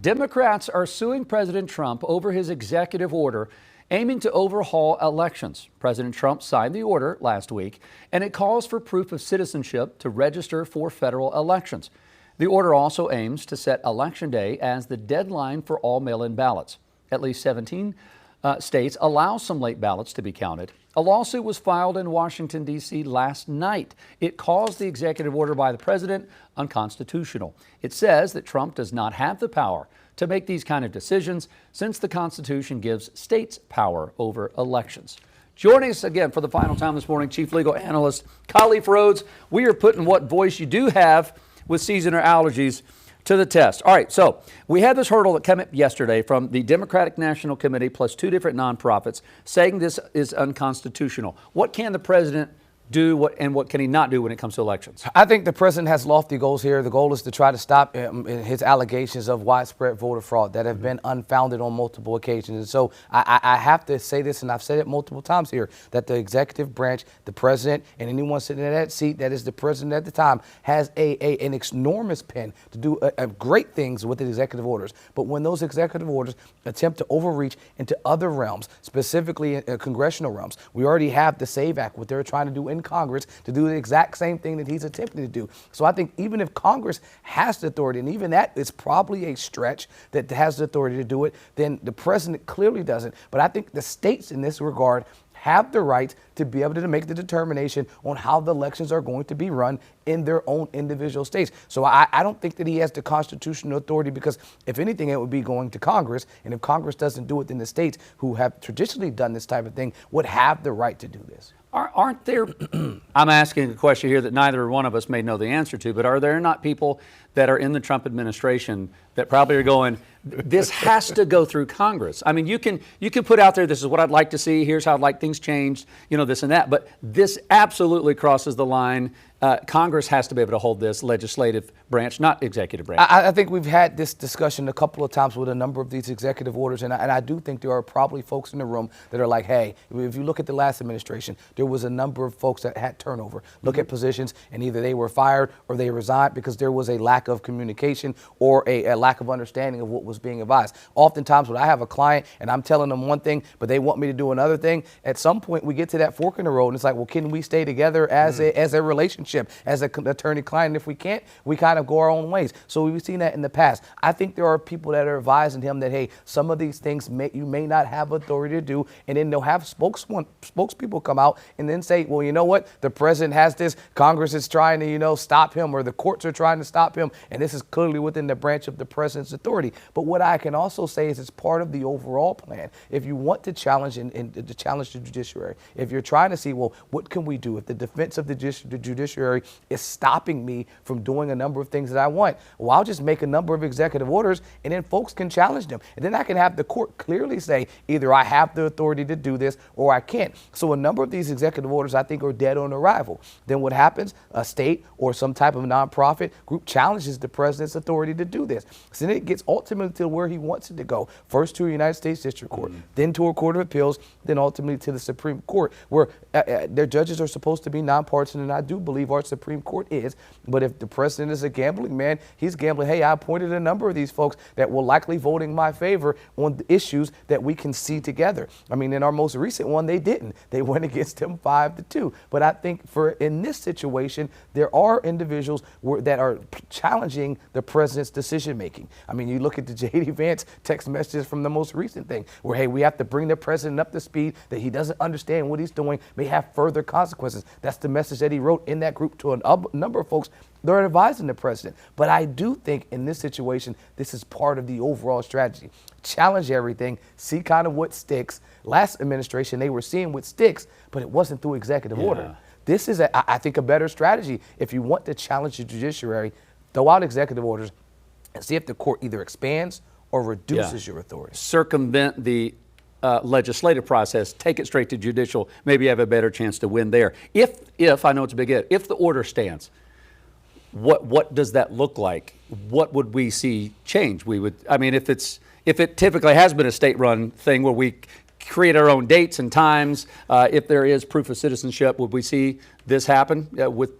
Democrats are suing President Trump over his executive order aiming to overhaul elections. President Trump signed the order last week, and it calls for proof of citizenship to register for federal elections. The order also aims to set Election Day as the deadline for all mail-in ballots. At least 17 states allow some late ballots to be counted. A lawsuit was filed in Washington, D.C. last night. It calls the executive order by the president unconstitutional. It says that Trump does not have the power to make these kind of decisions since the Constitution gives states power over elections. Joining us again for the final time this morning, Chief Legal Analyst Khalif Rhodes. We are putting what voice you do have with seasonal allergies to the test. All right, so we had this hurdle that came up yesterday from the Democratic National Committee plus two different nonprofits saying this is unconstitutional. What can the president do and what can he not do when it comes to elections? I think the president has lofty goals here. The goal is to try to stop his allegations of widespread voter fraud that have been unfounded on multiple occasions. And so I have to say this, and I've said it multiple times here, that the executive branch, the president, and anyone sitting in that seat that is the president at the time has an enormous pen to do great things with the executive orders. But when those executive orders attempt to overreach into other realms, specifically congressional realms, we already have the SAVE Act, what they're trying to do in Congress to do the exact same thing that he's attempting to do. So I think even if Congress has the authority, and even that is probably a stretch that has the authority to do it, then the president clearly doesn't. But I think the states in this regard have the right to be able to make the determination on how the elections are going to be run in their own individual states. So I don't think that he has the constitutional authority, because if anything, it would be going to Congress. And if Congress doesn't do it, then the states who have traditionally done this type of thing would have the right to do this. Aren't there, I'm asking a question here that neither one of us may know the answer to, but are there not people that are in the Trump administration that probably are going, this has to go through Congress? I mean, you can put out there, this is what I'd like to see, here's how I'd like things changed, this and that, but this absolutely crosses the line. Congress has to be able to hold this, legislative branch, not executive branch. I think we've had this discussion a couple of times with a number of these executive orders, and I do think there are probably folks in the room that are like, hey, if you look at the last administration, there was a number of folks that had turnover. Look at positions, and either they were fired or they resigned because there was a lack of communication or a lack of understanding of what was being advised. Oftentimes when I have a client and I'm telling them one thing, but they want me to do another thing, at some point we get to that fork in the road, and it's like, well, can we stay together as a relationship, as an attorney-client? And if we can't, we kind of go our own ways. So we've seen that in the past. I think there are people that are advising him that, hey, some of these things you may not have authority to do, and then they'll have spokespeople come out and then say, well, you know what, the president has this, Congress is trying to, stop him, or the courts are trying to stop him, and this is clearly within the branch of the president's authority. But what I can also say is it's part of the overall plan. If you want to challenge to challenge the judiciary, if you're trying to see, well, what can we do if the defense of the judiciary is stopping me from doing a number of things that I want, well, I'll just make a number of executive orders, and then folks can challenge them. And then I can have the court clearly say, either I have the authority to do this or I can't. So a number of these executive orders, I think, are dead on arrival. Then what happens? A state or some type of nonprofit group challenges the president's authority to do this. So then it gets ultimately to where he wants it to go. First to a United States District Court, then to a Court of Appeals, then ultimately to the Supreme Court, where their judges are supposed to be nonpartisan, and I do believe our Supreme Court is. But if the president is a gambling man, he's gambling, hey, I appointed a number of these folks that will likely vote in my favor on the issues that we can see together. I mean, in our most recent one, they didn't. They went against him 5-2. But I think in this situation, there are individuals that are challenging the president's decision making. I mean, you look at the J.D. Vance text messages from the most recent thing where, hey, we have to bring the president up to speed, that he doesn't understand what he's doing, may have further consequences. That's the message that he wrote in that group to a number of folks that are advising the president. But I do think in this situation, this is part of the overall strategy. Challenge everything, see kind of what sticks. Last administration, they were seeing what sticks, but it wasn't through executive order. This is, I think, a better strategy. If you want to challenge the judiciary, throw out executive orders and see if the court either expands or reduces your authority. Circumvent the legislative process, take it straight to judicial, maybe have a better chance to win there. If I know it's a big if the order stands, what does that look like? What would we see change? If it typically has been a state-run thing where we create our own dates and times, if there is proof of citizenship, would we see this happen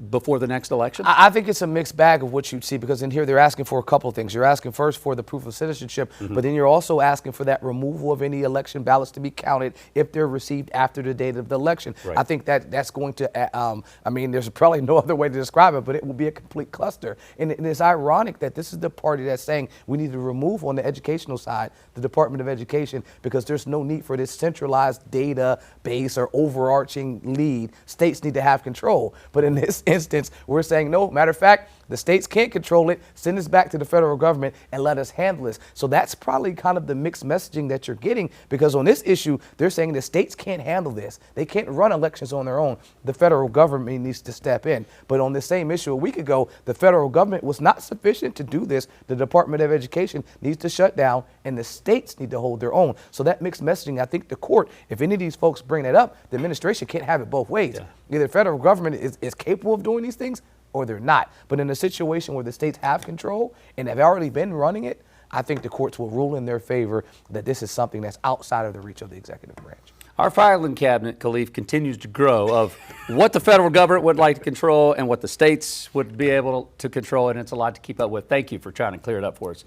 before the next election? I think it's a mixed bag of what you'd see, because in here they're asking for a couple of things. You're asking first for the proof of citizenship, but then you're also asking for that removal of any election ballots to be counted if they're received after the date of the election. Right. I think that's going to, I mean, there's probably no other way to describe it, but it will be a complete cluster. And it's ironic that this is the party that's saying we need to remove on the educational side the Department of Education, because there's no need for this centralized database or overarching lead. States need to have control. But in this instance, we're saying no. Matter of fact, the states can't control it. Send this back to the federal government and let us handle this. So that's probably kind of the mixed messaging that you're getting, because on this issue, they're saying the states can't handle this. They can't run elections on their own. The federal government needs to step in. But on the same issue a week ago, the federal government was not sufficient to do this. The Department of Education needs to shut down, and the states need to hold their own. So that mixed messaging, I think the court, if any of these folks bring that up, the administration can't have it both ways. Yeah. Either the federal government is capable of doing these things, or they're not. But in a situation where the states have control and have already been running it, I think the courts will rule in their favor that this is something that's outside of the reach of the executive branch. Our filing cabinet, Khalif, continues to grow of what the federal government would like to control and what the states would be able to control, and it's a lot to keep up with. Thank you for trying to clear it up for us.